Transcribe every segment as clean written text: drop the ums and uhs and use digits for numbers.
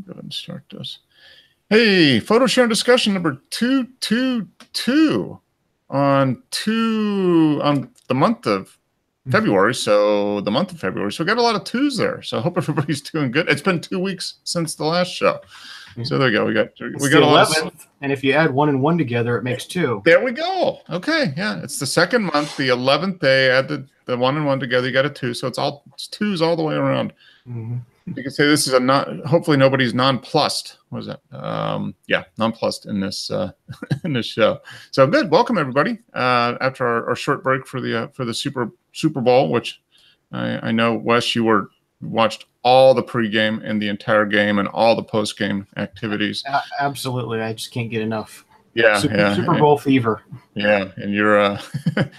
Go ahead and start this. Hey, photo share discussion number 222 on the month of February. So the month of February. So we got a lot of twos there. So I hope everybody's doing good. It's been 2 weeks since the last show. So there we go. We got the a lot 11th, and if you add 1 and 1 together, it makes 2. There we go. Okay, yeah, it's the second month, the 11th day. Add the 1 and 1 together, you got a 2. So it's twos all the way around. Mm-hmm. You can say this is hopefully nobody's nonplussed. What is that? Yeah, nonplussed in this in this show. So good. Welcome everybody. After our short break for the Super Bowl, which I know, Wes, you watched all the pregame and the entire game and all the postgame activities. Absolutely, I just can't get enough. Yeah, Super Bowl fever. Yeah, and you're and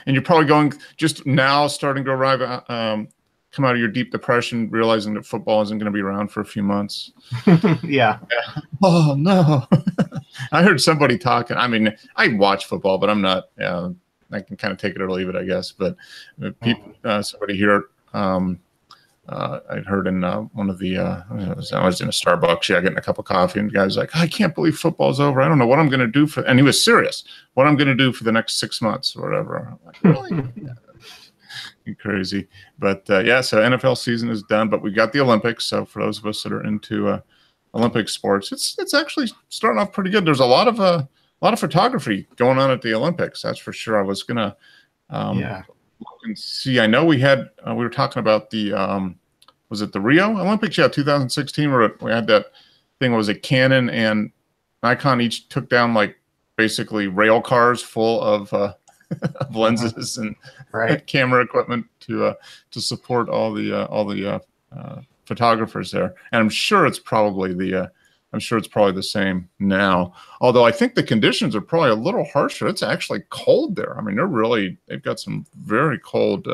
you're probably going just now starting to arrive. Come out of your deep depression, realizing that football isn't going to be around for a few months. Yeah. Oh no! I heard somebody talking. I mean, I watch football, but I'm not. I can kind of take it or leave it, I guess. But people, somebody here, I'd heard in one of the. I was in a Starbucks, getting a cup of coffee, and the guy's like, "I can't believe football's over. I don't know what I'm going to do for." And he was serious. What I'm going to do for the next 6 months or whatever. I'm like, really? Crazy. But so NFL season is done, but we got the Olympics. So for those of us that are into Olympic sports, it's actually starting off pretty good. There's a lot of photography going on at the Olympics, that's for sure. I was gonna look and see. I know we were talking about the was it the Rio Olympics? Yeah, 2016, where we had that thing. Was it Canon and Nikon each took down like basically rail cars full of lenses and camera equipment to support all the photographers there, and I'm sure it's probably the same now. Although I think the conditions are probably a little harsher. It's actually cold there. I mean, they've got some very cold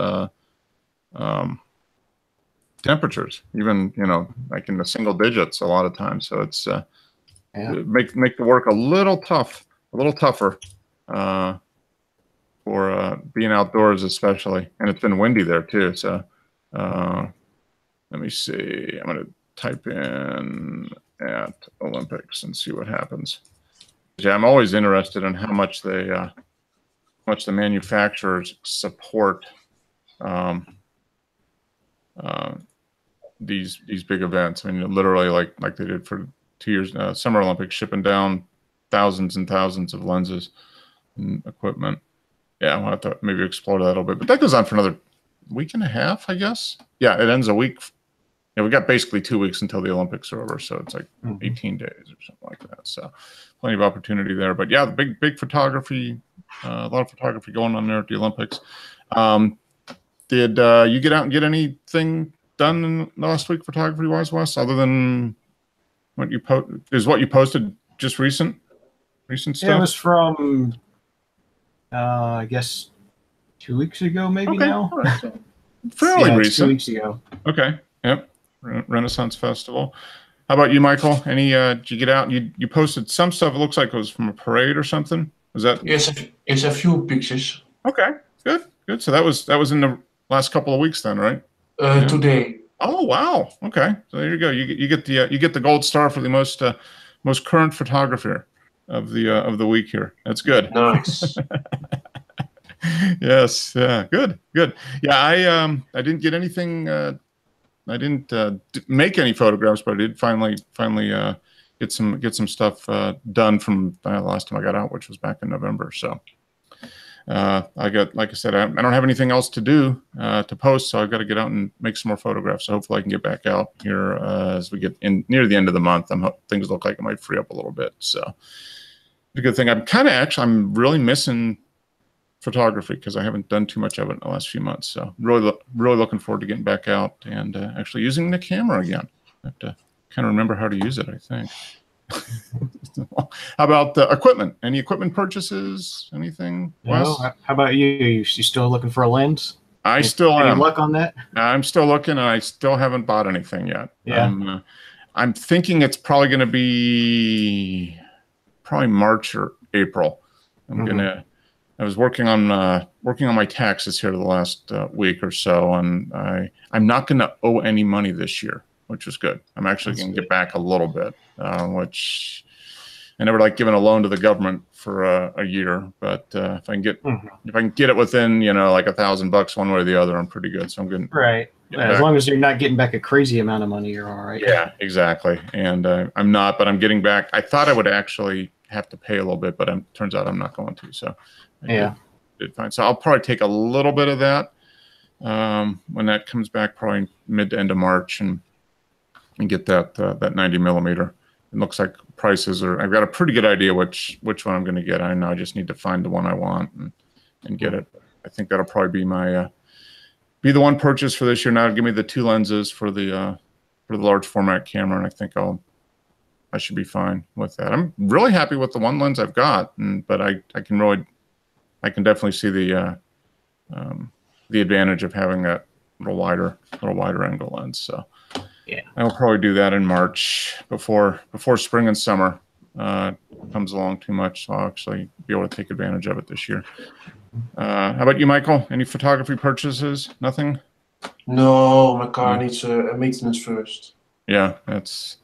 temperatures, even like in the single digits a lot of times. So it's make the work a little tougher. For being outdoors especially, and it's been windy there too. So let me see. I'm going to type in at Olympics and see what happens. Yeah, I'm always interested in how much the manufacturers support these big events. I mean, literally like they did for 2 years, Summer Olympics, shipping down thousands and thousands of lenses and equipment. Yeah, I'll have to maybe explore that a little bit. But that goes on for another week and a half, I guess. Yeah, it ends a week. Yeah, we got basically 2 weeks until the Olympics are over, so it's like 18 days or something like that. So plenty of opportunity there. But yeah, the big photography, a lot of photography going on there at the Olympics. Did you get out and get anything done in the last week photography-wise, Wes, other than what you posted just recent stuff? Yeah, it was from... I guess 2 weeks ago, maybe now. Right. So fairly recent. 2 weeks ago. Okay. Yep. Renaissance Festival. How about you, Michael? Did you get out? You posted some stuff. It looks like it was from a parade or something. Was that? Yes, it's a few pictures. Okay. Good. So that was in the last couple of weeks then, right? Today. Oh wow. Okay. So there you go. You get the gold star for the most current photographer of the week here. That's good. Nice. Yes. Yeah. Good. Yeah. I didn't get anything. I didn't make any photographs, but I did finally get some stuff done from the last time I got out, which was back in November. So I got, like I said, I don't have anything else to do to post, so I've got to get out and make some more photographs. So hopefully I can get back out here as we get in near the end of the month. Things look like it might free up a little bit. So a good thing. I'm really missing photography because I haven't done too much of it in the last few months. So really looking forward to getting back out and actually using the camera again. I have to kind of remember how to use it, I think. How about the equipment? Any equipment purchases? Anything? No. How about you? You still looking for a lens? I still am. Any luck on that? I'm still looking, and I still haven't bought anything yet. Yeah. I'm thinking it's probably going to be March or April. I was working on my taxes here the last week or so, and I'm not going to owe any money this year. which was good. I'm actually That's going to good. get back a little bit, which I never like giving a loan to the government for a year, but if I can get it within, like $1,000 one way or the other, I'm pretty good. So I'm good. Right. Yeah, As long as you're not getting back a crazy amount of money, you're all right. Yeah, exactly. And I'm not, but I'm getting back. I thought I would actually have to pay a little bit, but turns out I'm not going to. So I did fine. So I'll probably take a little bit of that when that comes back, probably mid to end of March, and get that 90 millimeter. It looks like prices are. I've got a pretty good idea which one I'm going to get. I know I just need to find the one I want and get it. I think that'll probably be my be the one purchase for this year. Now give me the 2 lenses for the large format camera, and I think I should be fine with that. I'm really happy with the 1 lens I've got, but I can definitely see the advantage of having that little wider angle lens. So yeah, I'll probably do that in March before spring and summer comes along too much. So I'll actually be able to take advantage of it this year. How about you, Michael? Any photography purchases? Nothing? No, my car needs a maintenance first. Yeah, it's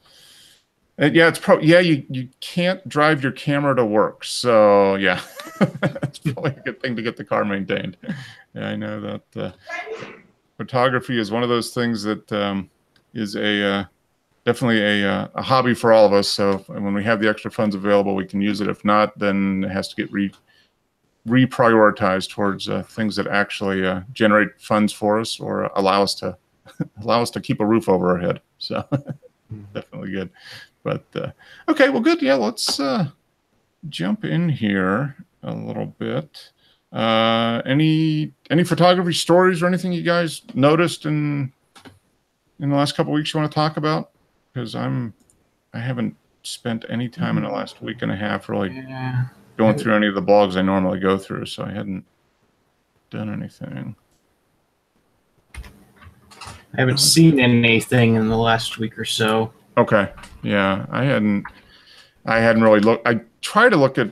probably, you can't drive your camera to work. So yeah, it's probably a good thing to get the car maintained. Yeah, I know that photography is one of those things that is definitely a hobby for all of us. So when we have the extra funds available, we can use it. If not, then it has to get reprioritized towards things that actually generate funds for us or allow us to keep a roof over our head. So definitely good. But okay, well, good. Yeah, let's jump in here a little bit. Any photography stories or anything you guys noticed in the last couple of weeks you want to talk about? Because I haven't spent any time in the last week and a half really going through any of the blogs I normally go through, so I hadn't done anything. I haven't seen anything in the last week or so. Okay. Yeah, I hadn't really looked. I try to look at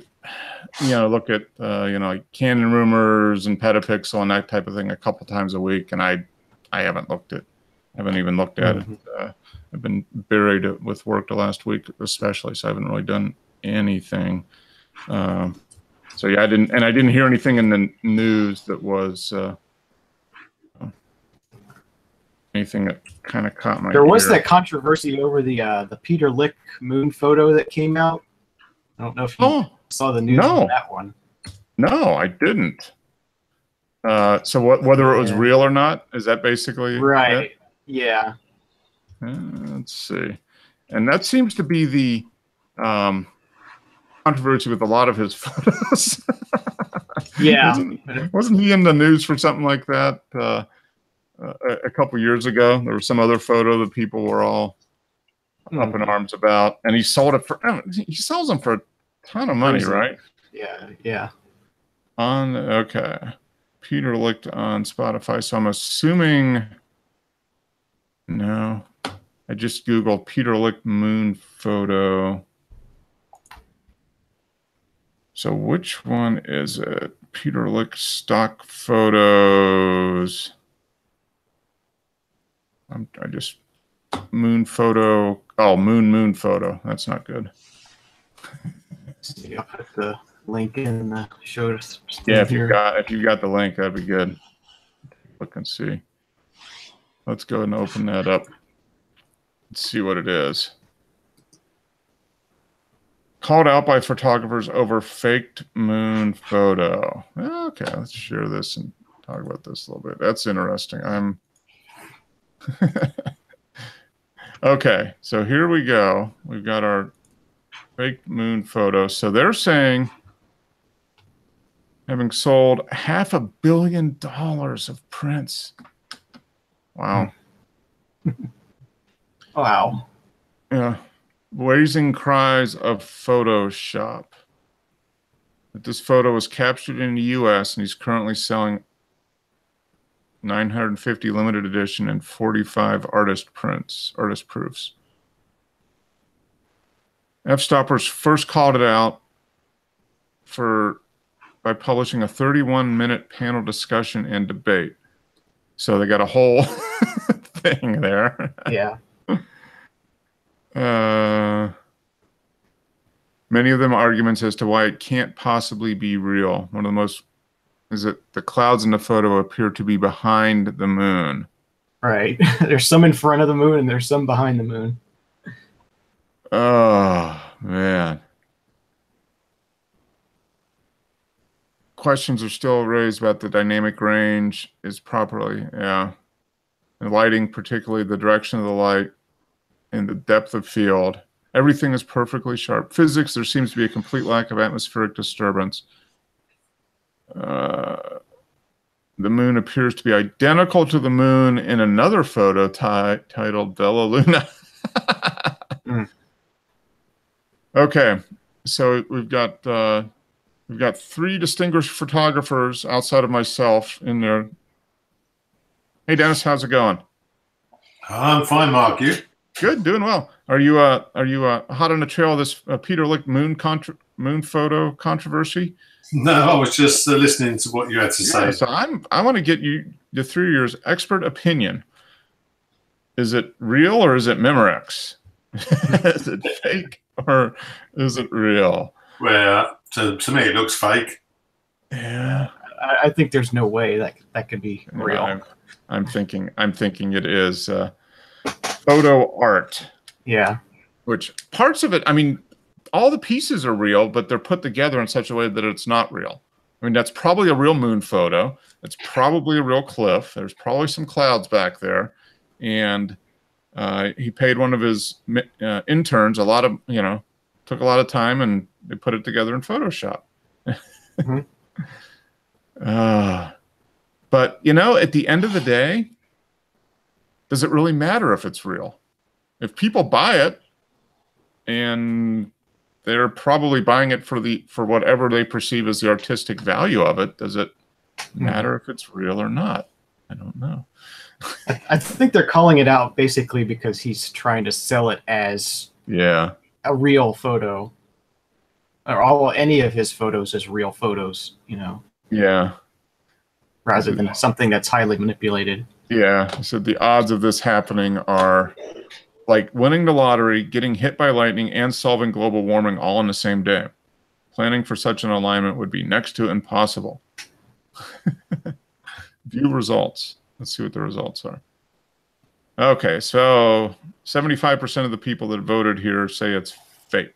like Canon rumors and Petapixel and that type of thing a couple times a week, and I haven't even looked at it. I've been buried with work the last week, especially, so I haven't really done anything. So yeah, I didn't hear anything in the news that was anything that kind of caught my ear. There was that controversy over the Peter Lik moon photo that came out. I don't know if you saw the news on that one. No, I didn't. So whether it was real or not, is that basically right? It? Yeah. Let's see. And that seems to be the controversy with a lot of his photos. Yeah. Wasn't he in the news for something like that a couple years ago? There was some other photo that people were all up in arms about, and he sold it he sells them for a ton of money, right? Yeah. Okay. Peter Lik on Spotify, so I'm assuming. No, I just Googled Peter Lik moon photo. So which one is it? Peter Lik stock photos. I just moon photo. Oh, moon photo. That's not good. I'll put the link in the show. Yeah, if you got the link, that'd be good. Look and see. Let's go and open that up. Let's see what it is. Called out by photographers over faked moon photo. Okay, let's share this and talk about this a little bit. That's interesting. Okay, so here we go. We've got our faked moon photo. So they're saying having sold $500 million of prints. Wow. Wow. Yeah. Raising cries of Photoshop. This photo was captured in the U.S. and he's currently selling 950 limited edition and 45 artist proofs. F-Stoppers first called it out by publishing a 31-minute panel discussion and debate. So they got a whole thing there. Yeah. Many of them arguments as to why it can't possibly be real. One of the most is that the clouds in the photo appear to be behind the moon. Right. There's some in front of the moon and there's some behind the moon. Oh, man. Questions are still raised about the dynamic range is properly, yeah. The lighting, particularly the direction of the light and the depth of field. Everything is perfectly sharp. Physics, there seems to be a complete lack of atmospheric disturbance. The moon appears to be identical to the moon in another photo titled Bella Luna. Okay, so we've got 3 distinguished photographers outside of myself in there. Hey, Dennis, how's it going? I'm fine, Mark. You? Good, doing well. Are you hot on the trail of this Peter Lik moon photo controversy? No, I was just listening to what you had to say. So I want to get you through your expert opinion. Is it real or is it Memorex? Is it fake or is it real? Well, to me, it looks fake. Yeah, I think there's no way that could be real. I'm thinking it is photo art. Yeah. Which parts of it, I mean, all the pieces are real, but they're put together in such a way that it's not real. I mean, that's probably a real moon photo. It's probably a real cliff. There's probably some clouds back there. And he paid one of his interns took a lot of time, and they put it together in Photoshop. Mm-hmm. But, at the end of the day, does it really matter if it's real? If people buy it, and they're probably buying it for whatever they perceive as the artistic value of it, does it matter if it's real or not? I don't know. I think they're calling it out basically because he's trying to sell it as a real photo, or any of his photos as real photos, Yeah. rather than something that's highly manipulated. Yeah. So the odds of this happening are like winning the lottery, getting hit by lightning, and solving global warming all in the same day. Planning for such an alignment would be next to impossible. View results. Let's see what the results are. Okay, so 75% of the people that voted here say it's fake.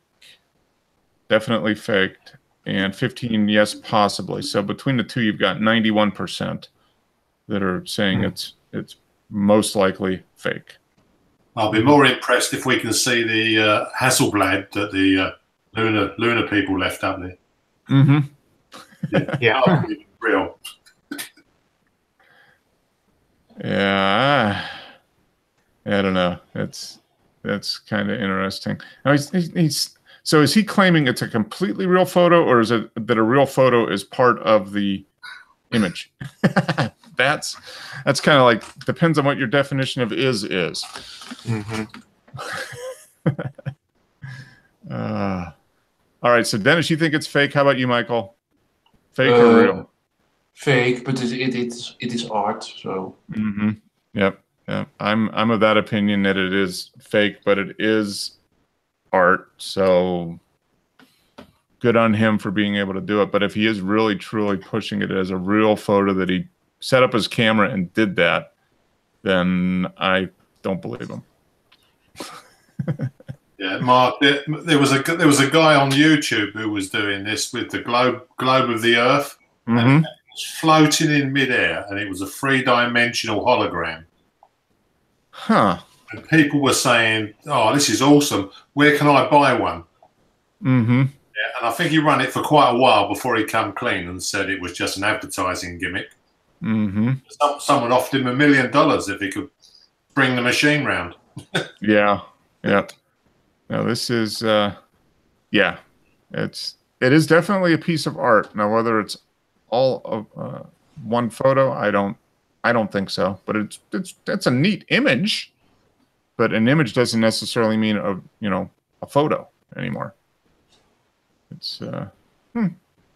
Definitely faked. And 15, yes, possibly. So between the two, you've got 91% that are saying it's most likely fake. I'll be more impressed if we can see the Hasselblad that the lunar people left up there. Mm-hmm. Yeah. Real. Yeah. I don't know. That's kind of interesting. Now so is he claiming it's a completely real photo, or is it that a real photo is part of the image? That's kind of like, depends on what your definition of is. Mm-hmm. All right, so Dennis, you think it's fake? How about you, Michael? Fake or real? Fake, but it is art. So. Mm-hmm. Yep. I'm of that opinion that it is fake, but it is art. So good on him for being able to do it. But if he is really truly pushing it as a real photo that he set up his camera and did that, then I don't believe him. Yeah, Mark. There was a guy on YouTube who was doing this with the globe of the Earth, and it was floating in midair, and it was a 3-dimensional hologram. Huh. And people were saying, "Oh, this is awesome. Where can I buy one?" Mm-hmm. Yeah, and I think he ran it for quite a while before he come clean and said it was just an advertising gimmick. Mm-hmm. Someone offered him $1 million if he could bring the machine round. Yeah. Now this is, it is definitely a piece of art. Now whether it's all of one photo, I don't think so. But that's a neat image. But an image doesn't necessarily mean a photo anymore. It's okay.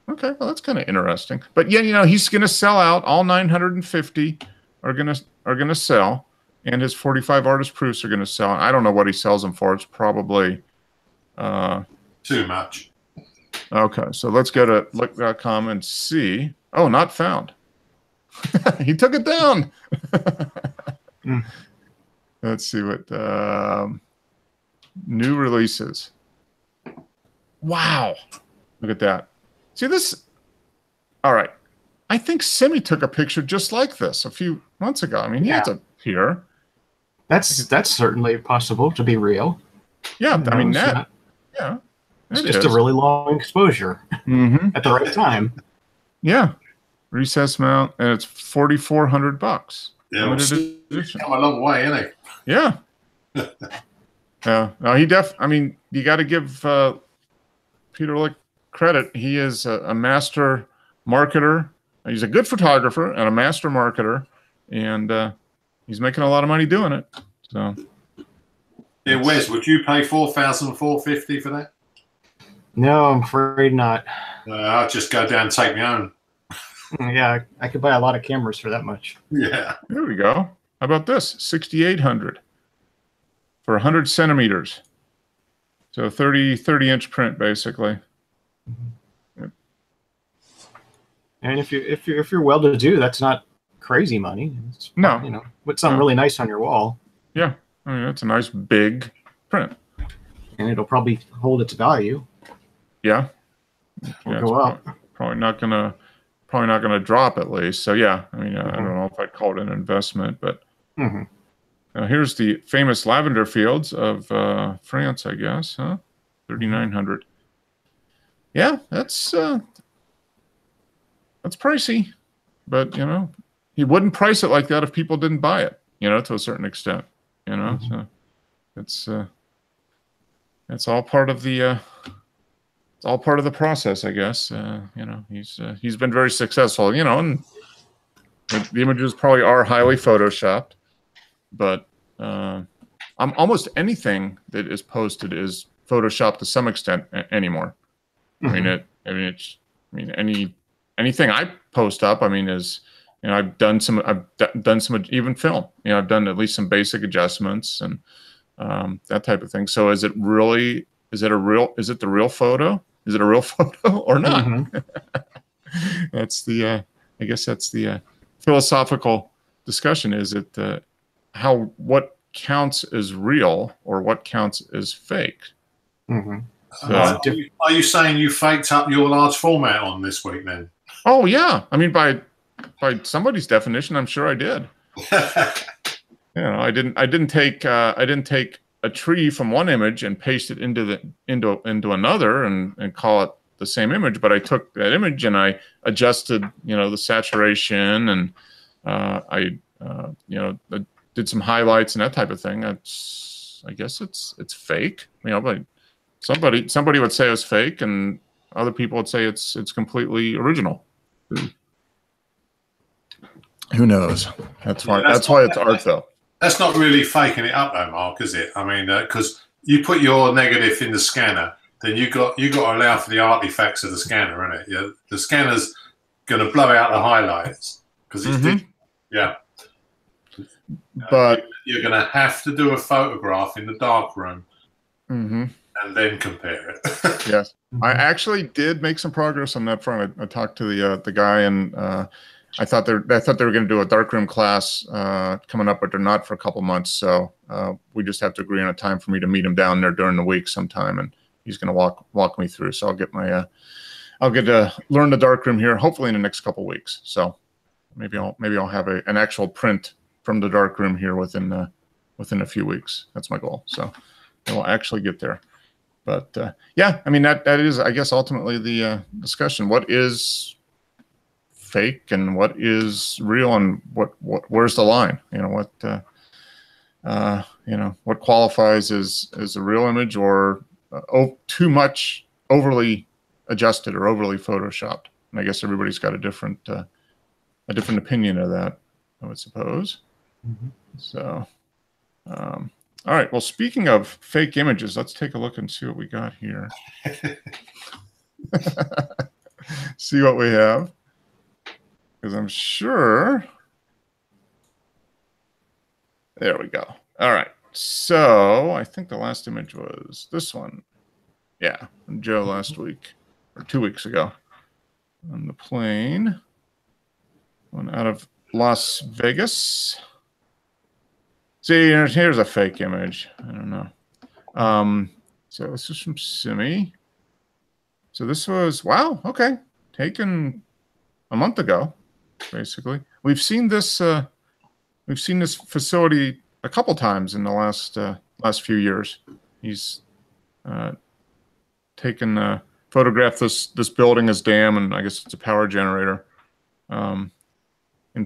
Well, that's kind of interesting. But yeah, he's going to sell out. All 950 are going to sell. and his 45 artist proofs are going to sell. I don't know what he sells them for. It's probably too much. Okay, so let's go to look.com and see. Oh, not found. He took it down. Let's see what new releases. Wow, look at that. See this? All right, I think Simi took a picture just like this a few months ago. I mean, he has a here. That's certainly possible to be real. Yeah, I mean that. Not, yeah, it's just a really long exposure at the right time. Yeah, recess mount, and it's $4,400. Yeah, come a long way, isn't it? Yeah. Yeah. No, I mean, you got to give Peter Lik credit. He is a master marketer. He's a good photographer and a master marketer, and he's making a lot of money doing it. So. Yeah, Wes, would you pay $4,450 for that? No, I'm afraid not. I'll just go down and take my own. Yeah, I could buy a lot of cameras for that much. Yeah. There we go. How about this? $6,800 for 100 centimeters. So 30-inch print, basically. Yep. And if you're well-to-do, that's not crazy money. It's, no, you know, put something really nice on your wall. Yeah, I mean that's a nice big print, and it'll probably hold its value. Yeah, go up. Probably not gonna drop at least. So yeah, I mean I don't know if I'd call it an investment, but here's the famous lavender fields of France, I guess, huh? 3,900. Yeah, that's pricey, but you know, he wouldn't price it like that if people didn't buy it. You know, to a certain extent. You know, so it's all part of the process, I guess. You know, he's been very successful. You know, and the images probably are highly photoshopped, but almost anything that is posted is photoshopped to some extent anymore. Anything I post up, I mean, is, you know, I've done some even film. You know, I've done at least some basic adjustments and that type of thing. So is it the real photo? Is it a real photo or not? That's the I guess that's the philosophical discussion. Is it what counts as real or what counts as fake? So, are you saying you faked up your large format on this week then? Oh yeah, I mean by somebody's definition, I'm sure I did. You know, I didn't take a tree from one image and paste it into another and call it the same image, but I took that image and I adjusted, you know, the saturation and I did some highlights and that type of thing. I guess it's fake, you know, but somebody would say it's fake and other people would say it's completely original. Who knows? That's why it's art, though. That's not really faking it up, though, Mark, is it? I mean, because you put your negative in the scanner, then you got to allow for the artifacts of the scanner, isn't it? Yeah, the scanner's going to blow out the highlights because it's yeah. But you're going to have to do a photograph in the darkroom and then compare it. Yes, I actually did make some progress on that front. I talked to the guy and. I thought they were going to do a darkroom class coming up, but they're not for a couple months. So we just have to agree on a time for me to meet him down there during the week sometime, and he's going to walk me through. So I'll get to learn the darkroom here, hopefully in the next couple weeks. So maybe I'll have an actual print from the darkroom here within a few weeks. That's my goal. So we'll actually get there. But yeah, I mean that is, I guess, ultimately the discussion. What is fake and what is real and where's the line? You know, what qualifies as a real image or too much overly adjusted or overly photoshopped. And I guess everybody's got a different opinion of that, I would suppose. So all right, well, speaking of fake images, let's take a look and see what we got here. See what we have. Because I'm sure There we go. All right. So I think the last image was this one. Yeah, from Joe last week or 2 weeks ago on the plane. One out of Las Vegas. See, here's a fake image. I don't know. So this is from Simi. So this was, wow, okay. Taken a month ago, basically. We've seen this facility a couple times in the last few years. He's photographed this building as dam, and I guess it's a power generator in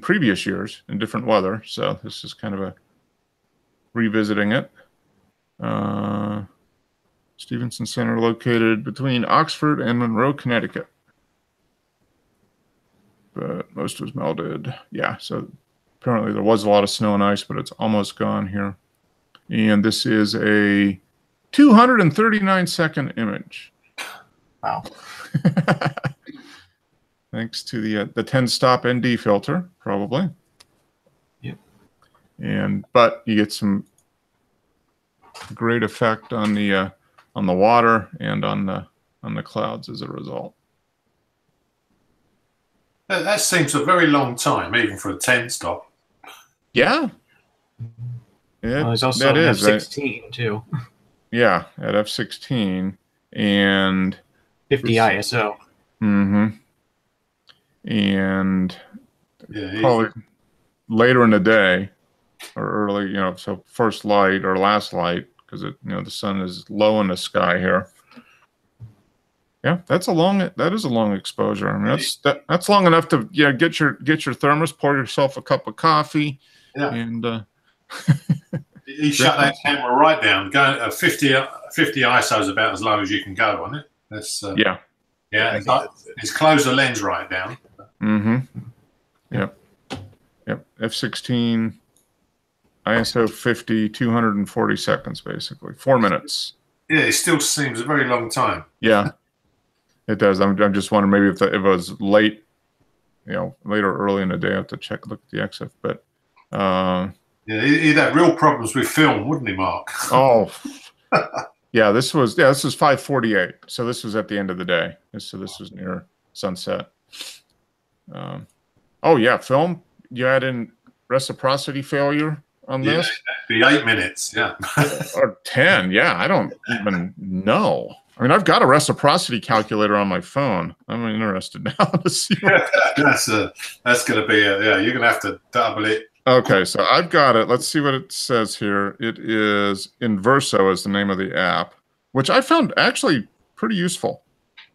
previous years in different weather. So this is kind of a revisiting it. Stevenson Center, located between Oxford and Monroe, Connecticut. But most was melted. Yeah, so apparently there was a lot of snow and ice, but it's almost gone here. And this is a 239-second image. Wow. Thanks to the 10-stop ND filter, probably. Yep. But you get some great effect on the water and on the clouds as a result. That seems a very long time, even for a 10-stop. Yeah. There's also an F16 too. Yeah, at F16 and 50 ISO. Mm-hmm. And probably later in the day or early, so first light or last light, because the sun is low in the sky here. Yeah, that is a long exposure. I mean, that's long enough to get your thermos, pour yourself a cup of coffee, and you shut that camera right down. Go 50 ISO is about as low as you can go on it. That's it's close the lens right down. Mm-hmm. Yep. F16 ISO 50, 240 seconds, basically 4 minutes. Yeah, it still seems a very long time. Yeah, it does. I'm just wondering maybe if it was late, late or early in the day. I have to look at the EXIF, but he'd have real problems with film, wouldn't he, Mark? Oh, yeah. This was 5:48. So this was at the end of the day. So this was near sunset. Oh yeah, film. You had in reciprocity failure on this? It'd be 8 minutes, yeah. Or 10, yeah. I don't even know. I mean, I've got a reciprocity calculator on my phone. I'm interested now to see. That's going to be you're going to have to double it. Okay, so I've got it. Let's see what it says here. It is Inverso is the name of the app, which I found actually pretty useful.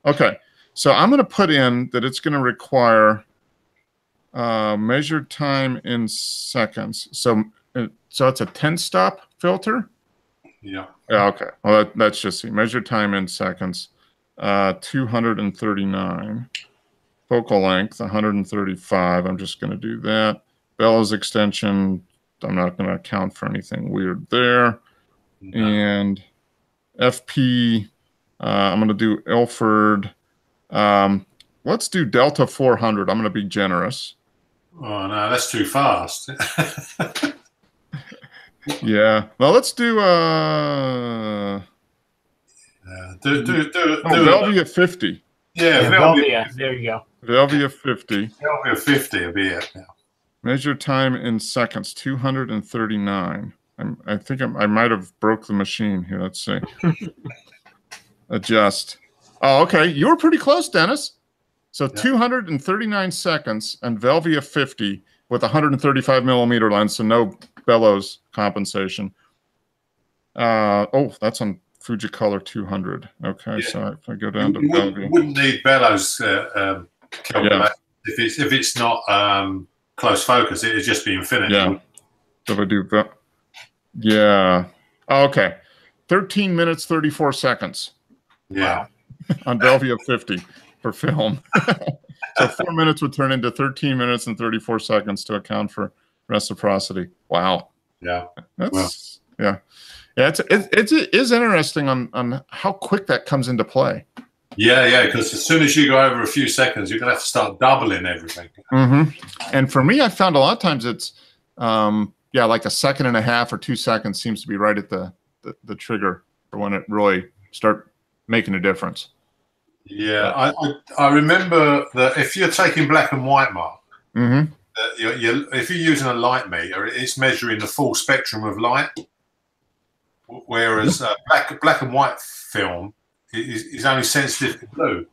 Okay, so I'm going to put in that it's going to require measured time in seconds. So it's a 10-stop filter? Yeah. Okay. Well, that's just measured time in seconds. 239. Focal length, 135. I'm just going to do that. Bellows extension, I'm not going to account for anything weird there. No. And FP, I'm going to do Ilford. Let's do Delta 400. I'm going to be generous. Oh, no, that's too fast. Yeah. Well, let's do Velvia 50. Yeah, Velvia. There you go. Velvia 50. Velvia 50 will be it. Yeah. Measure time in seconds, 239. I think I might have broke the machine here. Let's see. Adjust. Oh, okay. You were pretty close, Dennis. So 239 seconds and Velvia 50 with 135 millimeter lens, so no bellows compensation. That's on Fujicolor 200. Okay, so if I go down to Velvia, you wouldn't need bellows calculation if it's not close focus. It'd just be infinity. Yeah. So if I do that, okay, 13 minutes 34 seconds. Yeah, on Velvia 50 for film. So 4 minutes would turn into 13 minutes and 34 seconds to account for reciprocity. Wow. Yeah. That's it is interesting on how quick that comes into play. Yeah, because as soon as you go over a few seconds, you're gonna have to start doubling everything. Mm-hmm. And for me, I found a lot of times it's yeah, like a second and a half or 2 seconds seems to be right at the trigger for when it really start making a difference. Yeah, I remember that if you're taking black and white, Mark, Mm-hmm. if you're using a light meter, it's measuring the full spectrum of light, whereas black and white film is only sensitive to blue.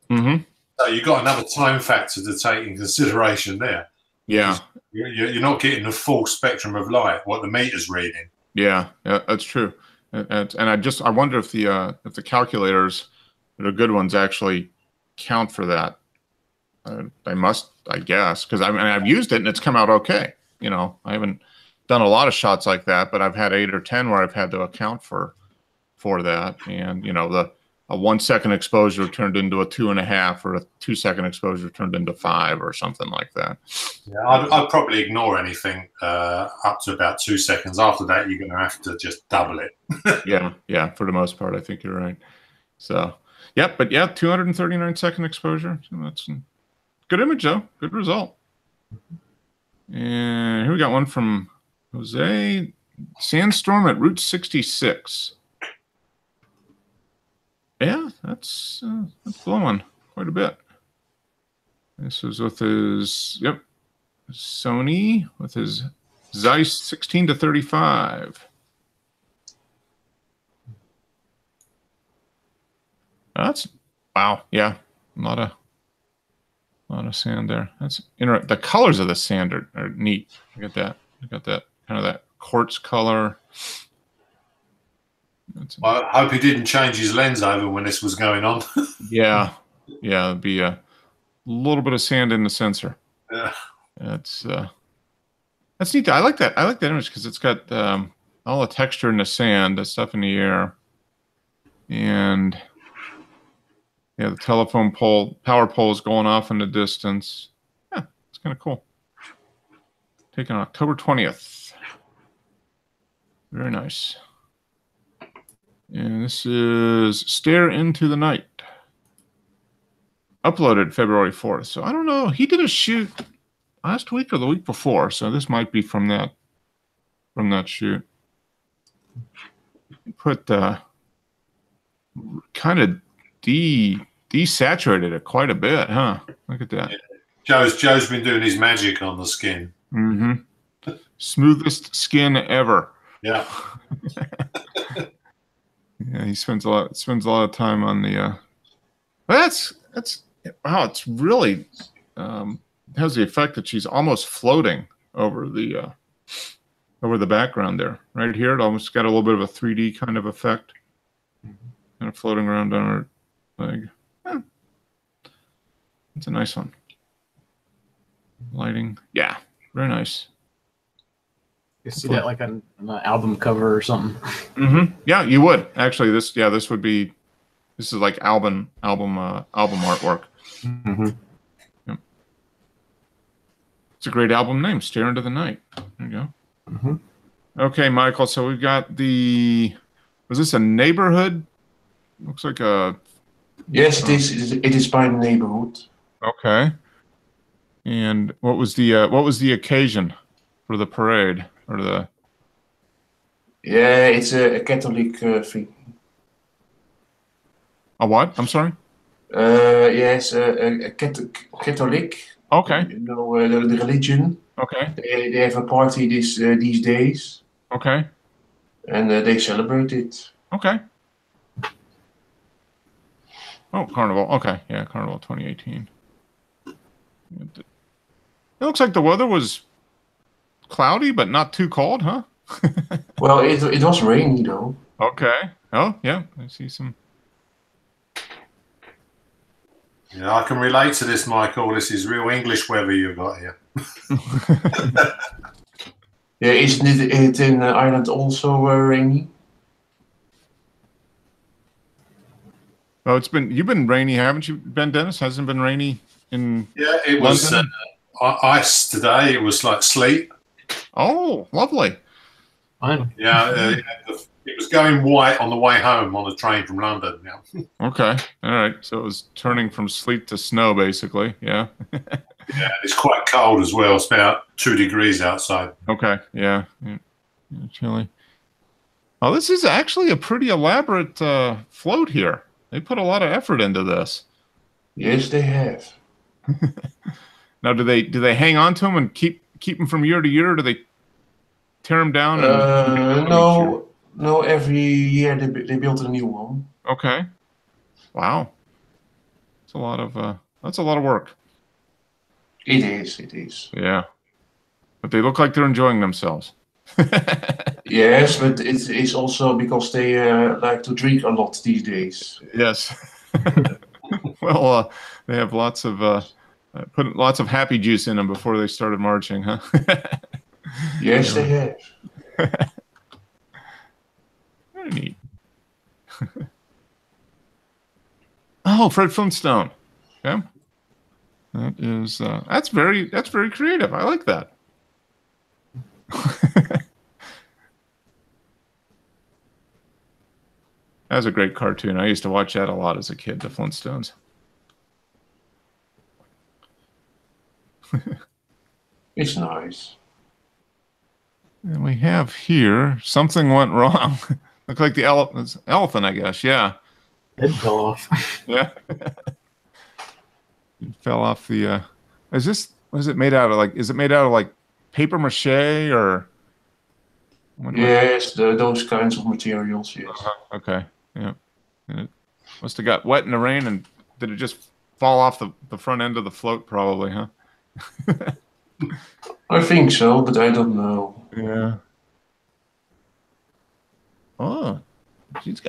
Mm-hmm. So you've got another time factor to take in consideration there. Yeah. You're not getting the full spectrum of light, what the meter's reading. Yeah, that's true. And I wonder if the calculators that are good ones actually count for that. They must, I guess, because I've used it and it's come out okay. You know, I haven't done a lot of shots like that, but I've had 8 or 10 where I've had to account for that. And you know, a 1 second exposure turned into a 2.5, or a 2 second exposure turned into 5, or something like that. Yeah, I'd probably ignore anything up to about 2 seconds. After that, you're going to have to just double it. yeah, for the most part, I think you're right. So, yep, but yeah, 239 second exposure. So that's a good image, though. Good result. And here we got one from Jose. Sandstorm at Route 66. Yeah, that's blowing quite a bit. This was with his Sony with his Zeiss 16-35. That's wow, yeah, a lot of sand there. That's interesting. The colors of the sand are neat. Look at that. Look at that kind of that quartz color. I hope he didn't change his lens over when this was going on. yeah, it'd be a little bit of sand in the sensor. Yeah, that's neat. I like that. I like that image because it's got all the texture in the sand, the stuff in the air, and yeah, the telephone pole, power pole is going off in the distance. Yeah, it's kind of cool. Taken October 20th. Very nice. And this is Stare Into the Night. Uploaded February 4th. So I don't know. He did a shoot last week or the week before. So this might be from that shoot. He put kind of desaturated it quite a bit, huh? Look at that. Yeah. Joe's been doing his magic on the skin. Mm-hmm. Smoothest skin ever. Yeah. Yeah, he spends a lot of time on the. That's wow! It's really has the effect that she's almost floating over the background there. Right here, it almost got a little bit of a 3D kind of effect, kind of floating around down her leg. It's a nice one. Lighting, yeah, very nice. You see that like on an album cover or something. Mm-hmm. Yeah, you would actually. This is like album artwork. Mm-hmm. Yep. It's a great album name, Stare Into the Night. There you go. Mm-hmm. Okay, Michael. So we've got was this a neighborhood? Looks like a. Yes, it is. It is by neighborhood. Okay. And what was the occasion for the parade? Or the it's a Catholic thing. A what? I'm sorry. Yes, a Catholic. Okay. You know the religion. Okay. They have a party these days. Okay. And they celebrate it. Okay. Oh, Carnival. Okay, yeah, Carnival 2018. It looks like the weather was cloudy, but not too cold, huh? Well, it was rainy though. Okay. Oh, yeah. I see some. Yeah, I can relate to this, Michael. This is real English weather you've got here. Yeah, isn't it in Ireland also rainy? Oh, you've been rainy, haven't you, Ben Dennis? Hasn't it been rainy in Yeah, it was ice today. It was like sleet. Oh, lovely. Fine. Yeah, it was going white on the way home on the train from London. Yeah. Okay. All right. So it was turning from sleet to snow, basically. Yeah. Yeah, it's quite cold as well. It's about 2 degrees outside. Okay, yeah. Chilly. Oh, this is actually a pretty elaborate float here. They put a lot of effort into this. Yes, they have. Now, do they hang on to them and keep them from year to year? Or do they tear them down? No. Every year they build a new one. Okay. Wow. That's a lot of work. It is. Yeah. But they look like they're enjoying themselves. Yes, but it's also because they like to drink a lot these days. Yes. Well, they have lots of put lots of happy juice in them before they started marching, huh? Yes, they have. Very neat. Oh, Fred Flintstone. Okay. That is that's very creative. I like that. That was a great cartoon. I used to watch that a lot as a kid, the Flintstones. It's nice. And we have here, something went wrong. Looked like the elephant, I guess. Yeah. It fell off. Yeah. It fell off the was it made out of like paper mache or Yes, those kinds of materials, yes. Okay. Yeah. And it must have got wet in the rain, and did it just fall off the front end of the float probably, huh? I think so, but I don't know. Yeah. Oh,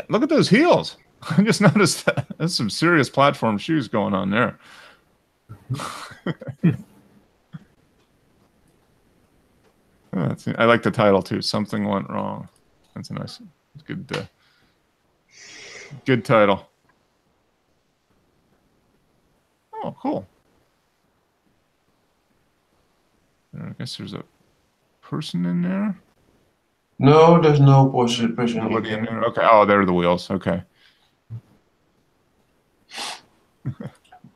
look at those heels. I just noticed that. There's some serious platform shoes going on there. I like the title too. Something went wrong. That's a nice, good title. Oh, cool. I guess there's a person in there. No, there's no person Nobody in there. Okay. Oh, there are the wheels. Okay.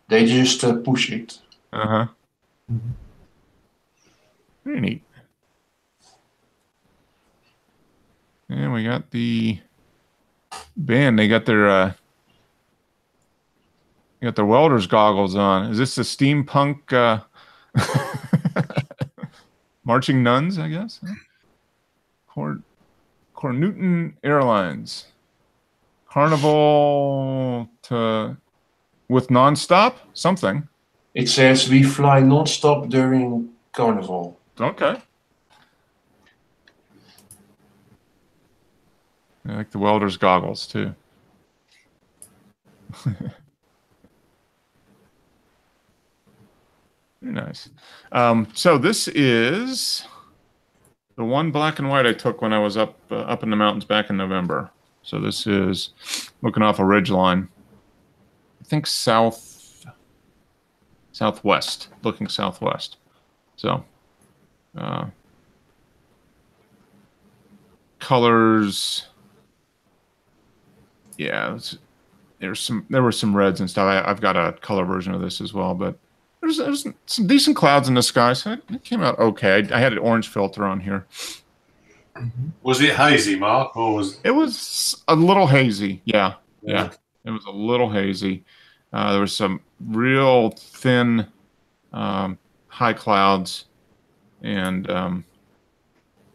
They just push it. Uh-huh. Very neat. And we got the band. They got their welder's goggles on. Is this the steampunk marching nuns, I guess? Cornuton Airlines. Carnival with nonstop something. It says we fly non-stop during Carnival. Okay. I like the welder's goggles too. Very nice. So this is the one black and white I took when I was up in the mountains back in November. So this is looking off a ridge line. I think southwest, looking southwest. So colors. Yeah, there were some reds and stuff. I've got a color version of this as well, but there's some decent clouds in the sky, so it came out okay. I had an orange filter on here. Was it hazy, Mark, or was it was a little hazy? Yeah. It was a little hazy. There was some real thin high clouds, and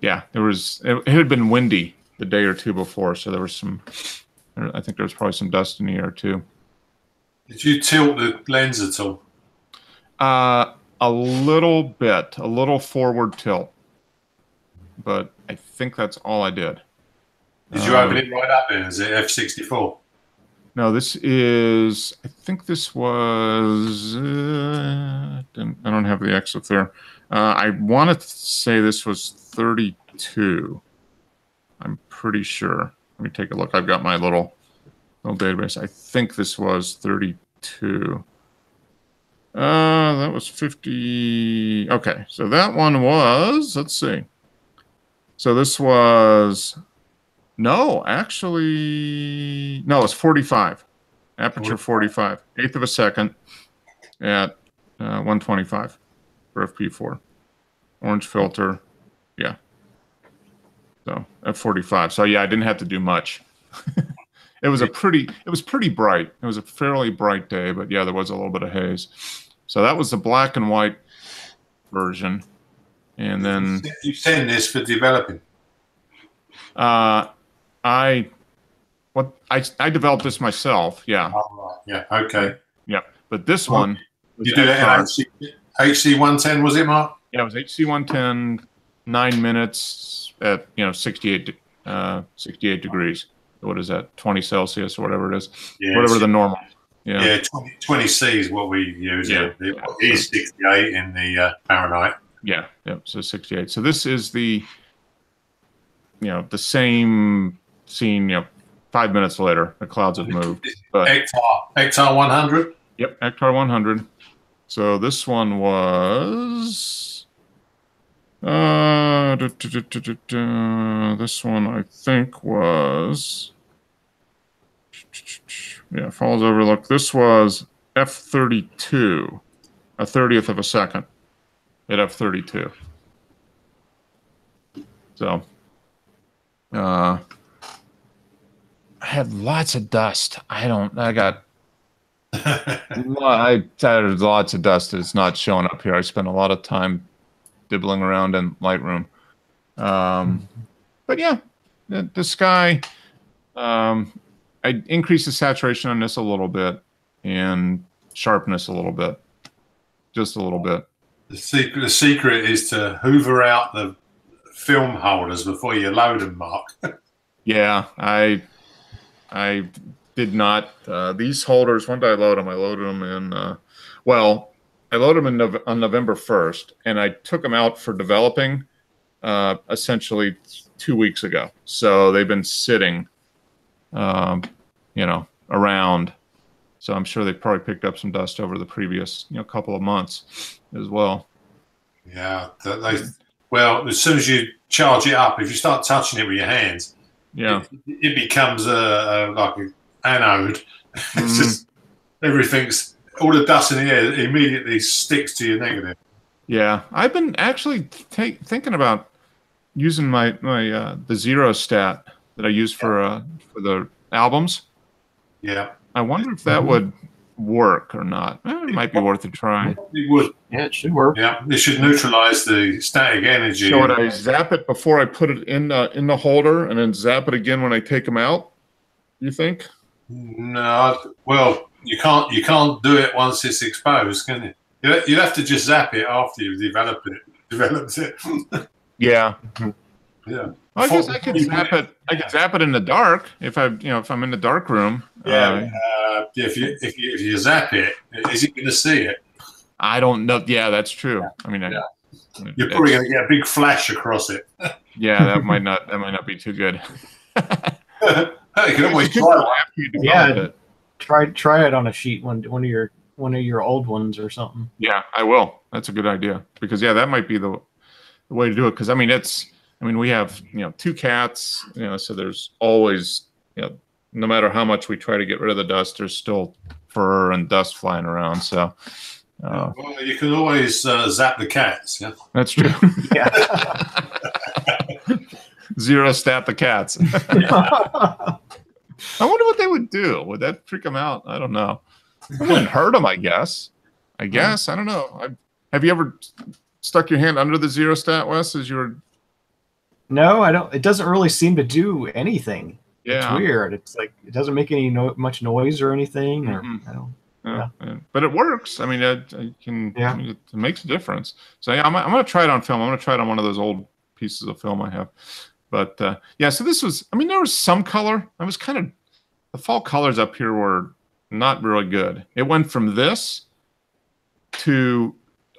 it had been windy the day or two before, so there was some. I think there was probably some dust in the air too. Did you tilt the lens at all? A little bit, a little forward tilt, but I think that's all I did. Did you open it right up then? Is it F64? No, this is. I think this was. I don't have the X up there. I want to say this was 32. I'm pretty sure. Let me take a look. I've got my little database. I think this was 32. That was 50. Okay, so that one was. Let's see. So this was. No, actually, no, it's 45. Aperture 45, eighth of a second at 125 for FP4. Orange filter, yeah. So F45. So yeah, I didn't have to do much. It was pretty bright. It was a fairly bright day, but yeah, there was a little bit of haze. So that was the black and white version. And then you send this for developing. I developed this myself. Yeah. Oh, right. Yeah. Okay. Yeah. But this one, you did it in HC 110, was it, Mark? Yeah, it was HC 110, 9 minutes at 68 degrees. What is that? 20 Celsius or whatever it is. Yeah, whatever the normal. Yeah. Yeah. 20 C is what we use. Yeah. It is 68 in the Fahrenheit. Yeah. Yeah. So 68. So this is the the same scene. 5 minutes later, the clouds have moved. But Hectar 100. Yep, Hectar 100. So this one was this one I think was Falls Overlook. This was F32, a 30th of a second at F32. So I had lots of dust. There's lots of dust that's not showing up here. I spent a lot of time dibbling around in Lightroom. But yeah, the sky, I increased the saturation on this a little bit and sharpness a little bit, just a little bit. The secret is to hoover out the film holders before you load them, Mark. Yeah, I did not. These holders, when did I load them? I loaded them in, I loaded them on November 1st, and I took them out for developing essentially 2 weeks ago. So they've been sitting, around. So I'm sure they probably picked up some dust over the previous, couple of months as well. Yeah. Well, as soon as you charge it up, if you start touching it with your hands, yeah, it becomes like an anode. It's just everything's, all the dust in the air immediately sticks to your negative. Yeah, I've been actually thinking about using my the Zero Stat that I use for the albums. Yeah, I wonder if that would work or not. It might be worth a try. It would. Yeah, it should work. Yeah, it should neutralize the static energy. So would I zap it before I put it in the holder, and then zap it again when I take them out? You think? No. Well, you can't do it once it's exposed, can you? You'd have to just zap it after you've developed it. Yeah. Yeah. Well, I guess I could zap it. I could zap it in the dark if I'm in the dark room. Yeah. If you zap it, is it going to see it? I don't know. Yeah, that's true. Yeah. I mean, you're probably going to get a big flash across it. Yeah, that might not be too good. You can always try. Try it on a sheet, one of your old ones or something. Yeah, I will. That's a good idea, because that might be the way to do it. Because we have 2 cats, so there's always no matter how much we try to get rid of the dust, there's still fur and dust flying around. So well, you can always zap the cats. Yeah, that's true. Yeah. Zero Stat the cats. I wonder what they would do. Would that freak them out? I don't know. It wouldn't hurt them, I guess. I don't know. Have you ever stuck your hand under the Zero Stat, Wes, as you were? No, I don't. It doesn't really seem to do anything. Yeah. It's weird. It's like it doesn't make much noise or anything. Or I don't. Yeah. But it works. I mean, it makes a difference. So I'm going to try it on film. I'm going to try it on one of those old pieces of film I have. But so this was, there was some color. I was the fall colors up here were not really good. It went from this to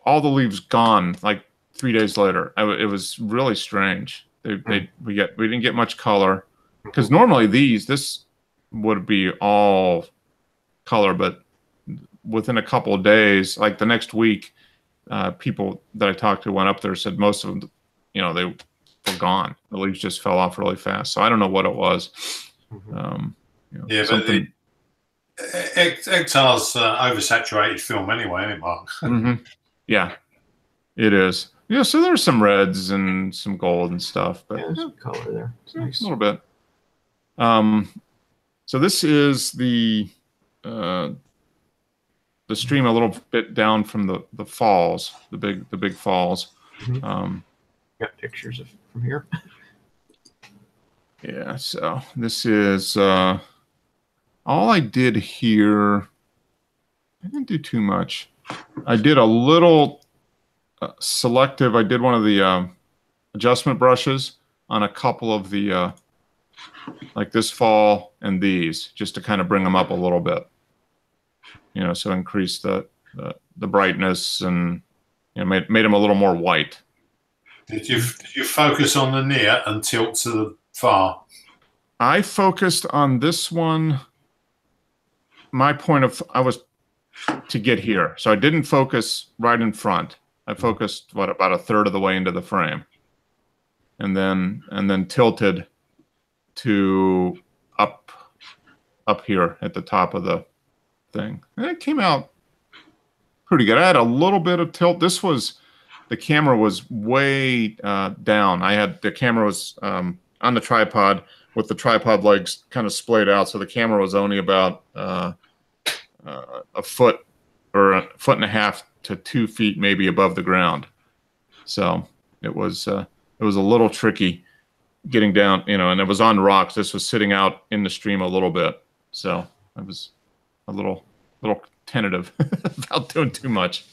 all the leaves gone like 3 days later. It was really strange. We didn't get much color, because normally this would be all color, but within a couple of days, like the next week, people that I talked to went up there, said most of them, they were gone. The leaves just fell off really fast. So I don't know what it was. But Ektar's oversaturated film anyway, isn't it, Mark? Yeah, it is. Yeah, so there's some reds and some gold and stuff, but there's some color there. It's nice. A little bit. So this is the stream a little bit down from the falls, the big falls. Got pictures from here. Yeah, so this is all I did here. I didn't do too much. I did a little selective. I did one of the adjustment brushes on a couple of the like this fall and these, just to kind of bring them up a little bit. You know, so increase the brightness and made them a little more white. Did you focus on the near and tilt to the far? I focused on this one. My point I was to get here, so I didn't focus right in front. I focused about a third of the way into the frame, and then tilted to up here at the top of the thing, and it came out pretty good. I had a little bit of tilt. The camera was way down. The camera was on the tripod with the tripod legs kind of splayed out, so the camera was only about a foot or a foot and a half to 2 feet maybe above the ground. So it was a little tricky getting down, and it was on rocks. This was sitting out in the stream a little bit, so I was a little tentative about doing too much.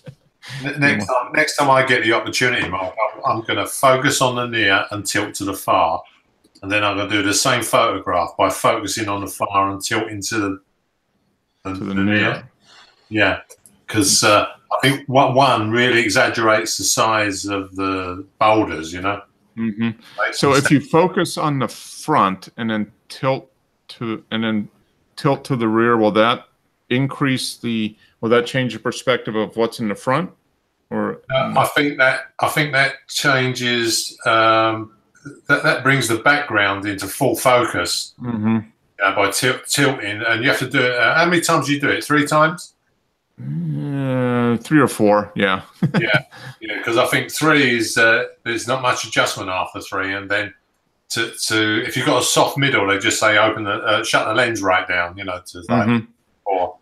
Next time I get the opportunity, Mark, I'm going to focus on the near and tilt to the far, and then I'm going to do the same photograph by focusing on the far and tilting to the near. Yeah, because I think one really exaggerates the size of the boulders, So if you focus on the front and then tilt to the rear, will that change the perspective of what's in the front? Or I think that changes. That brings the background into full focus by tilting, and you have to do it. How many times do you do it? 3 times? 3 or 4. Yeah. yeah. Because I think 3 is there's not much adjustment after 3, and then to if you've got a soft middle, they just say shut the lens right down. To like 4.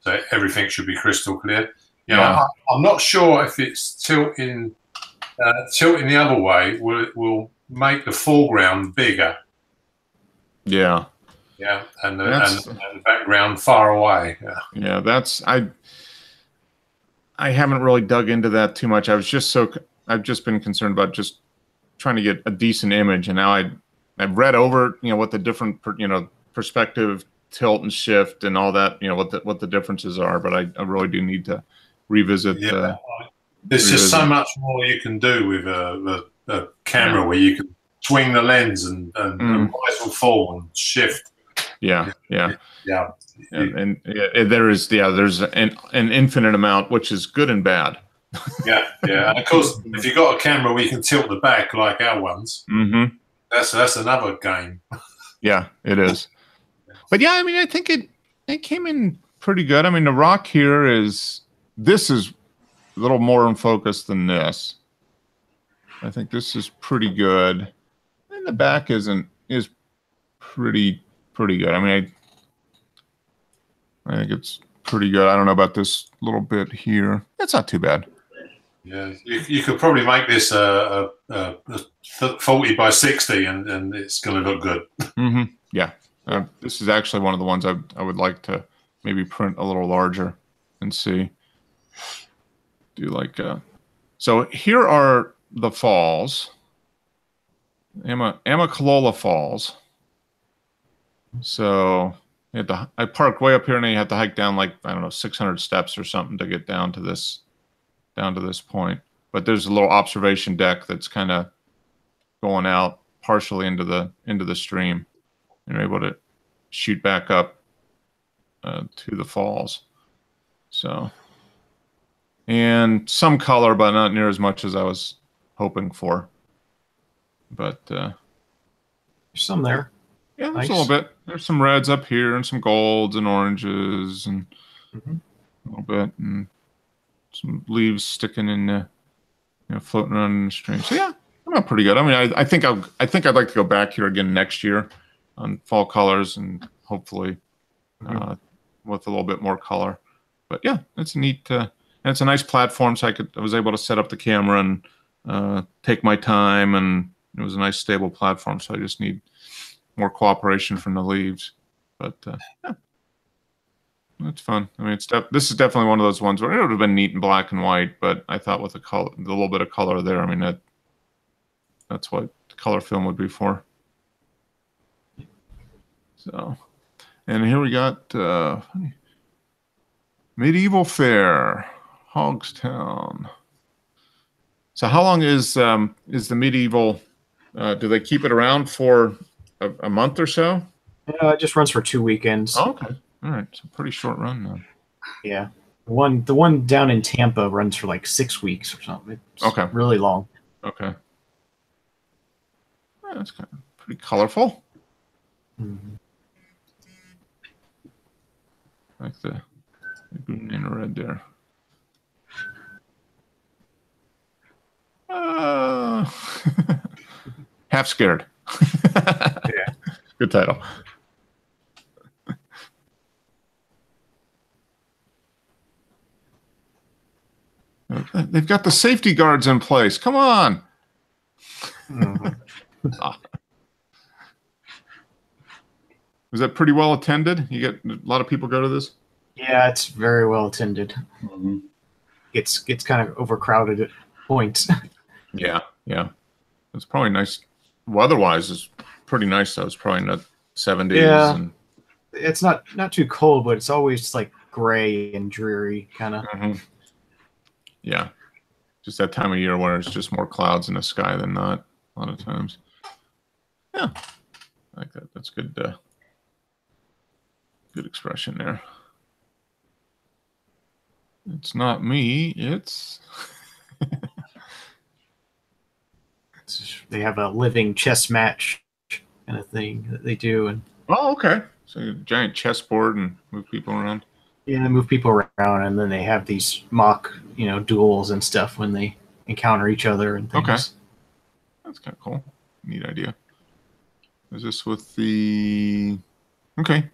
So everything should be crystal clear. I'm not sure if it's tilting the other way will make the foreground bigger. Yeah. Yeah, and the background far away. Yeah, that's I haven't really dug into that too much. I've just been concerned about just trying to get a decent image, and now I've read over what the different perspective, tilt and shift and all that, what the differences are, but I really do need to revisit. There's just so much more you can do with a camera where you can swing the lens and rise and fall and shift. Yeah. And there's an infinite amount, which is good and bad. yeah. And of course, if you've got a camera where you can tilt the back like our ones, that's another game. Yeah, it is. But yeah, I mean, I think it came in pretty good. I mean, the rock here is a little more in focus than this. I think this is pretty good, and the back is pretty good. I mean, I think it's pretty good. I don't know about this little bit here. It's not too bad. Yeah, you could probably make this a 40 by 60, and it's going to look good. Yeah. This is actually one of the ones I would like to maybe print a little larger and see. Do like so here are the falls. Amicalola Falls. So I parked way up here, and you had to hike down like 600 steps or something to get down to this point. But there's a little observation deck that's kind of going out partially into the stream. You're able to shoot back up to the falls. So, and some color, but not near as much as I was hoping for. But there's some there. Yeah, there's a little bit. there's some reds up here and some golds and oranges and a little bit, and some leaves sticking in the, floating around in the stream. So yeah, I'm not pretty good. I mean, I think I'd like to go back here again next year on fall colors and hopefully with a little bit more color. But yeah, it's neat. And it's a nice platform, so I was able to set up the camera and take my time, and it was a nice stable platform. So I just need more cooperation from the leaves. But yeah, it's fun. I mean, this is definitely one of those ones where it would have been neat in black and white, but I thought with the little bit of color there, I mean, that's what color film would be for. So, and here we got Medieval Fair, Hogstown. So how long is the medieval? Do they keep it around for a month or so? It just runs for 2 weekends. Oh, okay, all right, so pretty short run then. Yeah, the one down in Tampa runs for like 6 weeks or something. It's okay, really long. Okay, yeah, that's kind of pretty colorful. Like the green and red there. Half Scared. Yeah. Good title. They've got the safety guards in place. Come on. Is that pretty well attended? You get a lot of people go to this? Yeah, it's very well attended. Gets kind of overcrowded at points. Yeah. It's probably nice. Weather-wise, it's pretty nice, though. It's probably not 70s. Yeah. And it's not too cold, but it's always like gray and dreary, kind of. Yeah. Just that time of year where it's just more clouds in the sky than not, a lot of times. Yeah. I like that. That's good. Good expression there. It's not me. It's they have a living chess match kind of thing that they do, and okay. So a giant chessboard and move people around. Yeah, they move people around, and then they have these mock, duels and stuff when they encounter each other and things. Okay, that's kind of cool. Neat idea. Is this with the 300?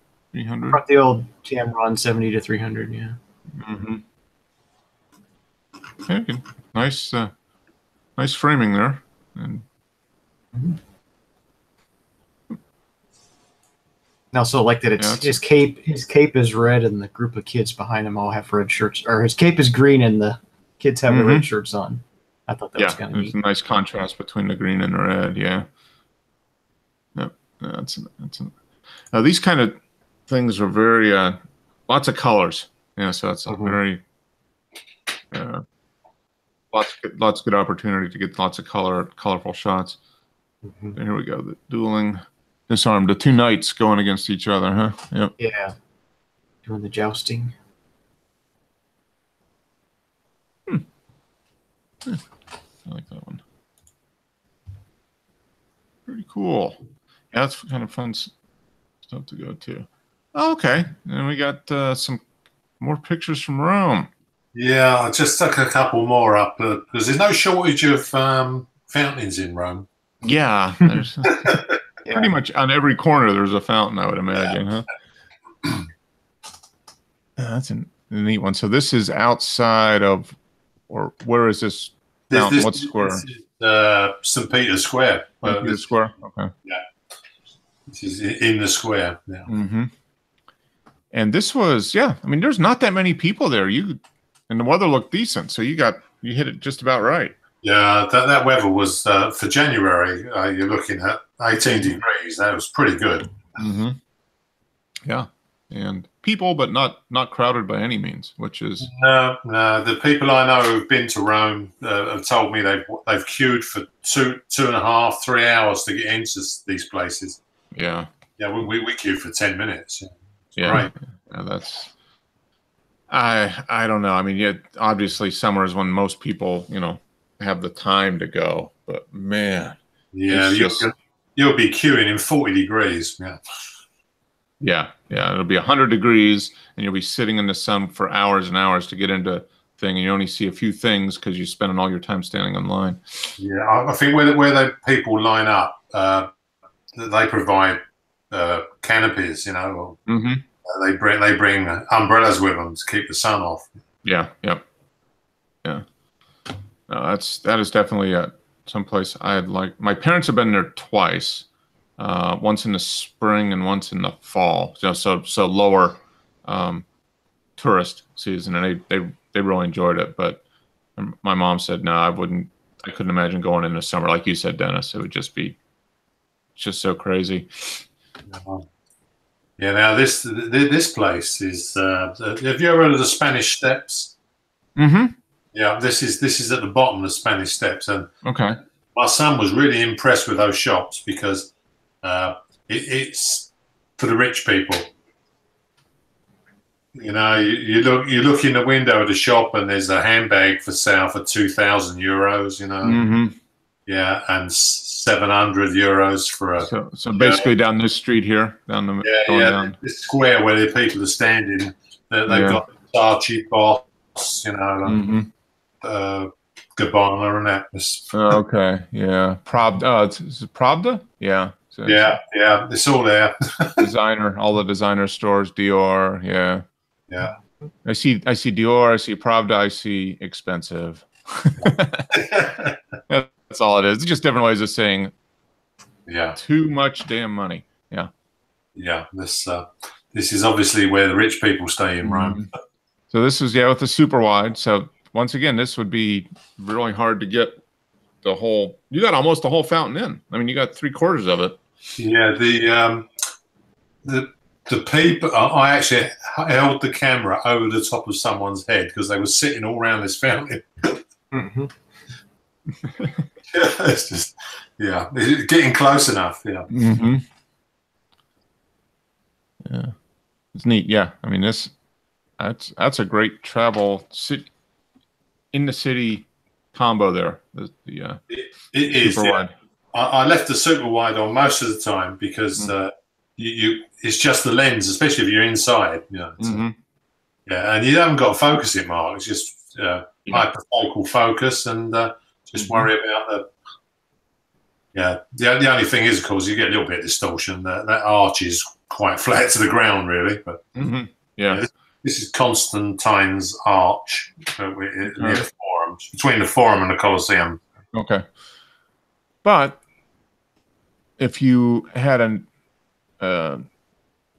The old Tamron 70 to 300, yeah. Okay, good. Nice framing there. And I also like that his cape. His cape is red, and the group of kids behind him all have red shirts. Or his cape is green, and the kids have the red shirts on. I thought that was kind of neat. There's a nice contrast between the green and the red. Yeah. Yep. These kind of things are very lots of colors. Yeah, so it's a very lots of good opportunity to get lots of colorful shots. And here we go. The dueling, disarmed. The two knights going against each other, huh? Yep. Yeah. Doing the jousting. I like that one. Pretty cool. Yeah, that's kind of fun stuff to go to. Oh, okay. And we got some more pictures from Rome. Yeah, I just stuck a couple more up because there's no shortage of fountains in Rome. Yeah, there's pretty much on every corner there's a fountain, I would imagine, huh? That's a neat one. So this is outside of, or where is this fountain? What square? St. Peter's Square. St. Peter's Square? Okay. Yeah. This is in the square now. And this was, I mean, there's not that many people there. And the weather looked decent, so you hit it just about right. Yeah, that weather was for January. You're looking at 18 degrees. That was pretty good. Yeah, and people, but not crowded by any means. Which is no. The people I know who've been to Rome have told me they've queued for 2.5, 3 hours to get into these places. Yeah, we queued for 10 minutes. Yeah, right. Yeah, that's. I don't know. I mean, obviously summer is when most people, have the time to go. But man, you'll be queuing in 40 degrees. Yeah. Yeah, yeah. It'll be 100 degrees, and you'll be sitting in the sun for hours and hours to get into thing, and you only see a few things because you're spending all your time standing in line. Yeah, I think where the people line up, they provide canopies. You know, they bring umbrellas with them to keep the sun off. Yeah, yep, yeah. No, that is definitely someplace I'd like. My parents have been there twice, once in the spring and once in the fall. So lower tourist season, and they really enjoyed it. But my mom said, no, I couldn't imagine going in the summer. Like you said, Dennis, it would just be so crazy. Yeah. Now this place is. Have you ever heard of the Spanish Steps? Mm-hmm. Yeah, this is at the bottom of the Spanish Steps, and okay, my son was really impressed with those shops because it's for the rich people. You know, you look in the window of the shop, and there's a handbag for sale for €2,000. You know, yeah, and €700 for a. So basically, down this street here, down this square where the people are standing, they've got Versace, Boss, you know. Gabbana and that. Okay, yeah. Is it Pravda? Yeah. Yeah, it's all there. Designer, all the designer stores, Dior, yeah. Yeah. I see Dior, I see Pravda, I see expensive. That's all it is. It's just different ways of saying too much damn money. Yeah. Yeah. This is obviously where the rich people stay in Rome. So this is with the super wide. So once again, this would be really hard to get the whole. You got almost the whole fountain in. I mean, you got 3/4 of it. Yeah, the people. I actually held the camera over the top of someone's head because they were sitting all around this fountain. It's just getting close enough. Yeah. Yeah, it's neat. Yeah, I mean that's a great travel in the city combo there. It is. Super wide. I left the super wide on most of the time because it's just the lens, especially if you're inside. You know, and you haven't got to focus it, Mark. It's just hyperfocal focus, and just worry about the only thing is, of course, you get a little bit of distortion. That arch is quite flat to the ground, really. But this is Constantine's Arch near the Forum, between the Forum and the Colosseum. Okay. But if you had a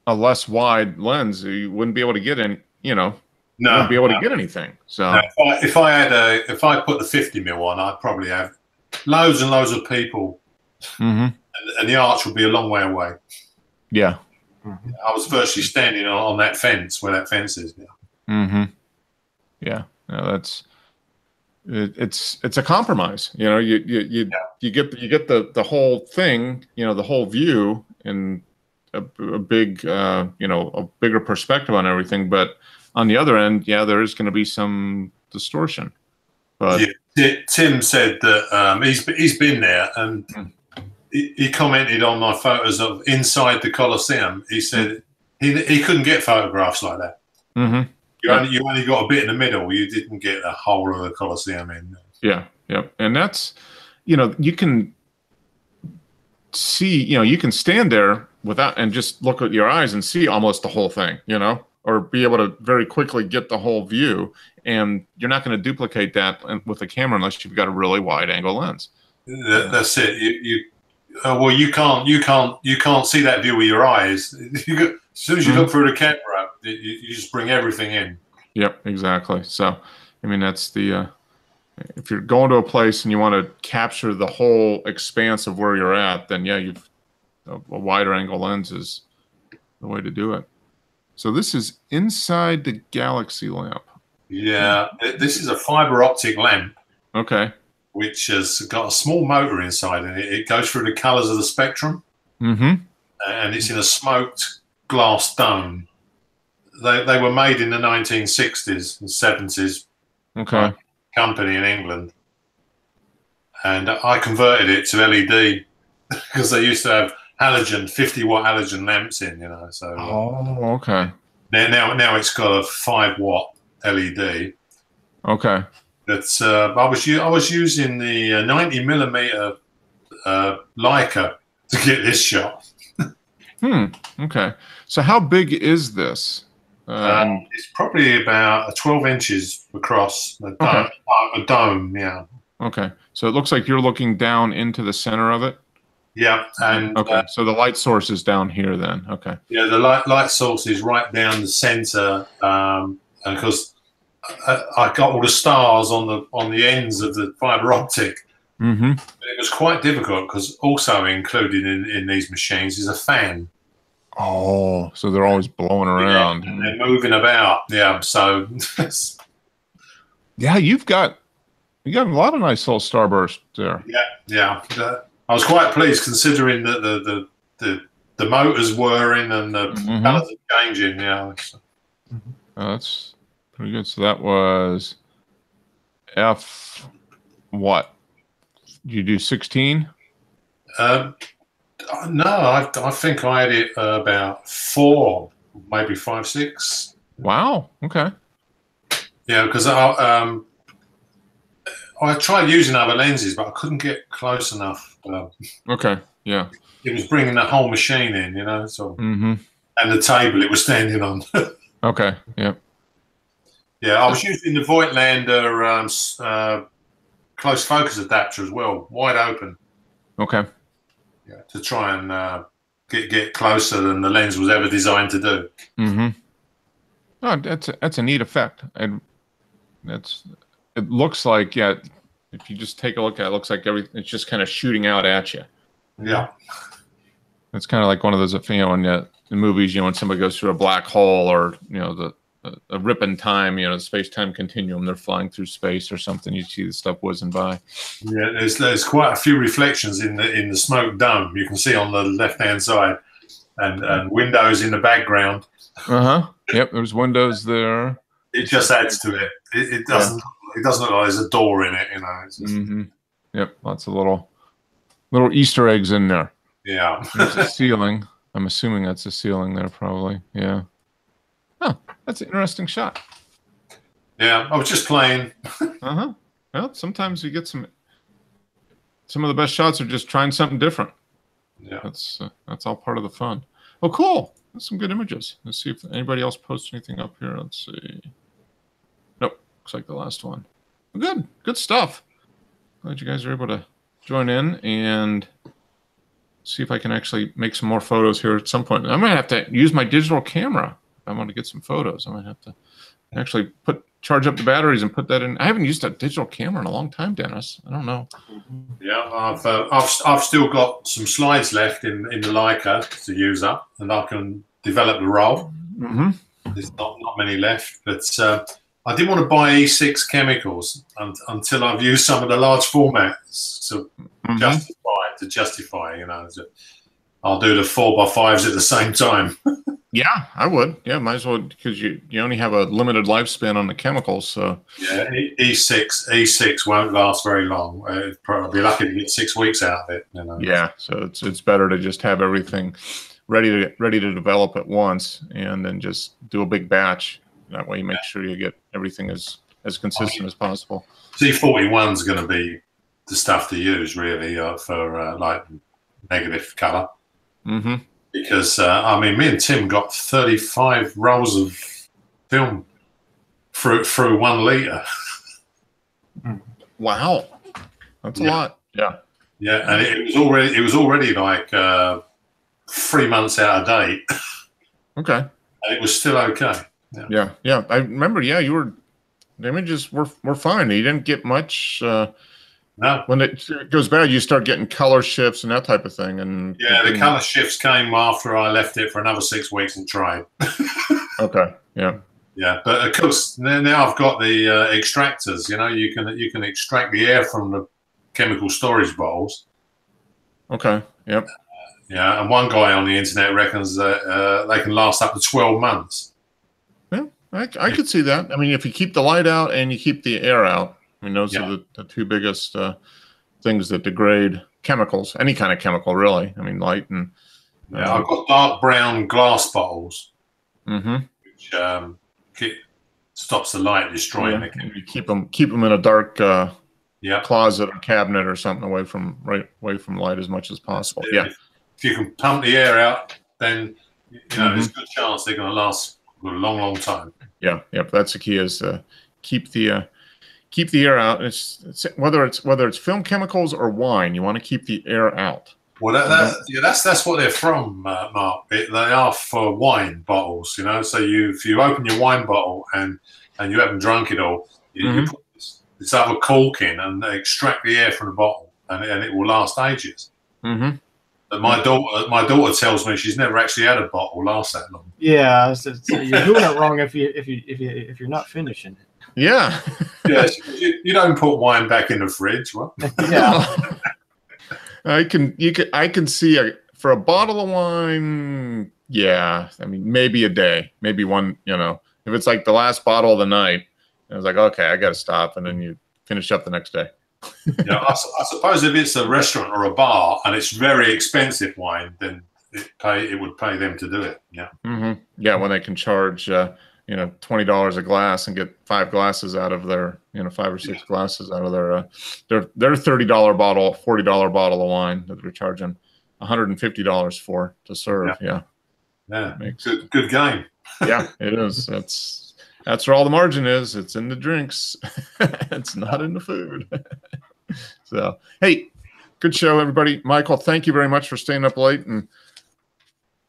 less wide lens, you wouldn't be able to get any. You wouldn't be able to get anything. So if I put the 50mm on, I'd probably have loads and loads of people, and the arch would be a long way away. Yeah. I was virtually standing on that fence where that fence is now. Yeah. No, it's a compromise. You know, you get the whole thing. You know, the whole view and a big a bigger perspective on everything. But on the other end, there is going to be some distortion. But Tim said that he's been there and. He commented on my photos of inside the Colosseum. He said he couldn't get photographs like that. You only got a bit in the middle. You didn't get the whole of the Colosseum in. Yeah, and that's you can see you can stand there without and just look at your eyes and see almost the whole thing. Or be able to very quickly get the whole view, and you're not going to duplicate that with a camera unless you've got a really wide angle lens. That's it. Well, you can't see that view with your eyes. As soon as you look through the camera, you just bring everything in. Yep, exactly. So, I mean, that's the if you're going to a place and you want to capture the whole expanse of where you're at, then a wider angle lens is the way to do it. So this is inside the Galaxy lamp. Yeah, this is a fiber optic lamp. Okay. Which has got a small motor inside, and it goes through the colours of the spectrum. And it's in a smoked glass dome. They were made in the 1960s and 70s. Okay. Company in England, and I converted it to LED because they used to halogen 50-watt halogen lamps in, So oh, okay. Now it's got a 5-watt LED. Okay. That's I was using the 90mm Leica to get this shot. Okay. So how big is this? It's probably about 12 inches across a dome. Yeah. Okay. So it looks like you're looking down into the center of it. Yeah. And okay. So the light source is down here then. Okay. Yeah, the light source is right down the center, and because I got all the stars on the ends of the fiber optic. Mm-hmm. It was quite difficult because also included in these machines is a fan. Oh, so they're always blowing around. Yeah, and they're moving about. Yeah, so. Yeah, you got a lot of nice little starburst there. Yeah. I was quite pleased considering that the motors whirring and the colors are changing. Yeah. That's pretty good. So that was F. What? Did you do 16? No, I think I had it about 4, maybe 5, 6. Wow. Okay. Yeah, because I tried using other lenses, but I couldn't get close enough. Okay. Yeah. It was bringing the whole machine in, So and the table it was standing on. Okay. Yeah. Yeah, I was using the Voigtlander close focus adapter as well, wide open. Okay. Yeah, to try and get closer than the lens was ever designed to do. Mm-hmm. Oh, that's a neat effect, and it looks like if you just take a look at it, looks like it's just kind of shooting out at you. Yeah. It's kind of like one of those in the movies, when somebody goes through a black hole or a rip in time, the space-time continuum, they're flying through space or something. You see the stuff whizzing by. Yeah, there's quite a few reflections in the smoke dome. You can see on the left-hand side, and windows in the background. Yep, there's windows there. It just adds to it. It doesn't. It doesn't look like there's a door in it. It's just... Yep, lots of little Easter eggs in there. Yeah. There's a ceiling. I'm assuming that's a ceiling there, probably. Yeah. Oh, that's an interesting shot. Yeah, I was just playing. Well, sometimes you get some of the best shots are just trying something different. Yeah. That's all part of the fun. Oh, cool. That's some good images. Let's see if anybody else posts anything up here. Let's see. Nope. Looks like the last one. Good. Good stuff. Glad you guys are able to join in and see if I can actually make some more photos here at some point. I might have to use my digital camera if I want to get some photos. I might have to actually charge up the batteries and put that in. I haven't used a digital camera in a long time, Dennis. I don't know. Yeah, I've still got some slides left in the Leica to use up, and I can develop the roll. There's not many left, but I didn't want to buy E6 chemicals until I've used some of the large formats to justify. I'll do the 4x5s at the same time. Yeah, I would. Yeah, might as well, because you only have a limited lifespan on the chemicals. So yeah, E6 won't last very long. It'd probably be lucky to get 6 weeks out of it. Yeah, so it's better to just have everything ready to develop at once, and then just do a big batch. That way, you make sure you get everything as consistent as possible. C41 is going to be the stuff to use really for like negative color. Because me and Tim got 35 rolls of film through 1 liter. Wow, that's a lot. Yeah, and it was already like 3 months out of date. Okay, and it was still okay. Yeah. I remember. Yeah, the images were fine. You didn't get much. No. When it goes bad, you start getting color shifts and that type of thing. And the color shifts came after I left it for another 6 weeks and tried. Okay. Yeah. Yeah, but of course now I've got the extractors. You can extract the air from the chemical storage bottles. Okay. Yep. Yeah, and one guy on the internet reckons that they can last up to 12 months. Yeah, I could see that. I mean, if you keep the light out and you keep the air out. I mean, those are the two biggest things that degrade chemicals, any kind of chemical, really. I mean, light and yeah. I've got dark brown glass bottles, which stops the light destroying it. You keep them in a dark closet or cabinet or something away from light as much as possible. Yeah. If you can pump the air out, then there's a good chance they're going to last for a long, long time. Yeah. Yep. That's the key, is keep the air out. It's whether it's film chemicals or wine, you want to keep the air out. Well, that's what they're from, Mark. They are for wine bottles, So if you open your wine bottle and you haven't drunk it all, you put this other cork in and they extract the air from the bottle, and it will last ages. But my daughter tells me she's never actually had a bottle last that long. Yeah, so you're doing it wrong if you're not finishing it. Yeah. Yes, you don't put wine back in the fridge. What? Yeah. I can see for a bottle of wine. Yeah, I mean, maybe a day, maybe one. If it's like the last bottle of the night, I was like, okay, I got to stop, and then you finish up the next day. I suppose if it's a restaurant or a bar and it's very expensive wine, then it would pay them to do it. Yeah. Yeah, when they can charge $20 a glass and get 5 glasses out of their 5 or 6 glasses out of their $30 bottle, $40 bottle of wine that they're charging $150 for to serve. Yeah. Good game. Yeah, it is. That's where all the margin is. It's in the drinks. It's not in the food. So, hey, good show, everybody. Michael, thank you very much for staying up late and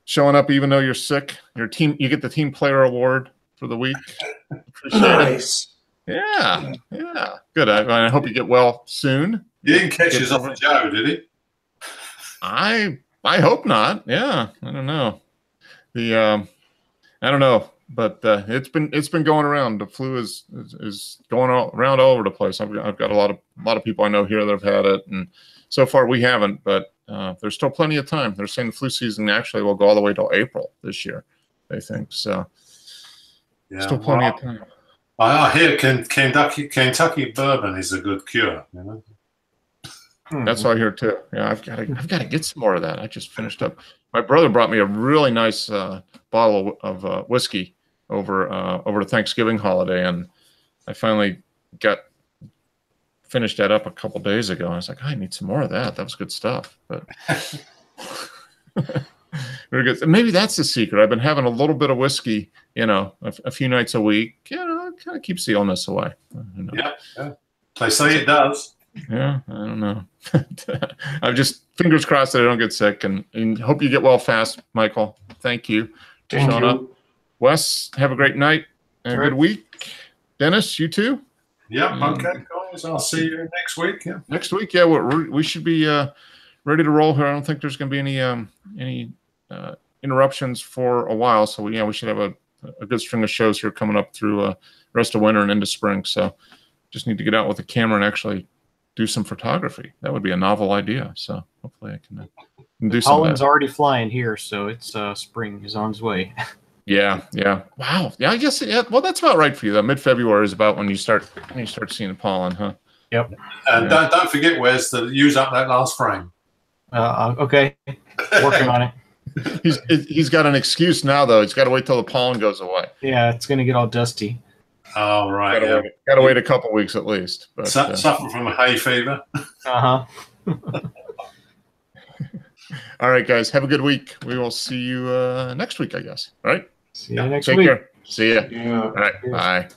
showing up even though you're sick. You get the team player award for the week. Appreciate nice. It. Yeah. Good. I hope you get well soon. He didn't catch his off of Joe, did he? I hope not. Yeah. I don't know. I don't know. But it's been going around. The flu is going around all over the place. I've got a lot of people I know here that have had it, and so far we haven't. But there's still plenty of time. They're saying the flu season actually will go all the way till April this year. They think so. Yeah, still plenty of time. I hear Kentucky bourbon is a good cure. That's what I hear too. Yeah, I've got to get some more of that. I just finished up. My brother brought me a really nice bottle of whiskey over the Thanksgiving holiday, and I finally finished that up a couple days ago. I was like, I need some more of that. That was good stuff. But very good. Maybe that's the secret. I've been having a little bit of whiskey, a few nights a week. It kind of keeps the illness away. Yeah. They say it does. Yeah, I don't know. I'm just fingers crossed that I don't get sick, and hope you get well fast, Michael. Thank you for showing up. Wes, have a great night and a good week. Dennis, you too? Yeah, okay, guys. I'll see you next week. Yeah. Next week, yeah, we should be ready to roll here. I don't think there's going to be any interruptions for a while, so we should have a good string of shows here coming up through the rest of winter and into spring. So just need to get out with the camera and actually do some photography. That would be a novel idea. So hopefully I can do some. Pollen's already flying here, so it's spring is on its way. Yeah. Wow. Yeah, I guess. Yeah. Well, that's about right for you. Though mid-February is about when you start seeing the pollen, huh? Yep. And don't forget, Wes, to use up that last frame. Okay. Working on it. He's got an excuse now, though. He's got to wait till the pollen goes away. Yeah, it's gonna get all dusty. Oh, right. Got to wait a couple weeks at least. But, suffer from a hay fever. All right, guys. Have a good week. We will see you next week, I guess. All right. See you next week. week. Take care. See ya. Yeah. All right. Bye.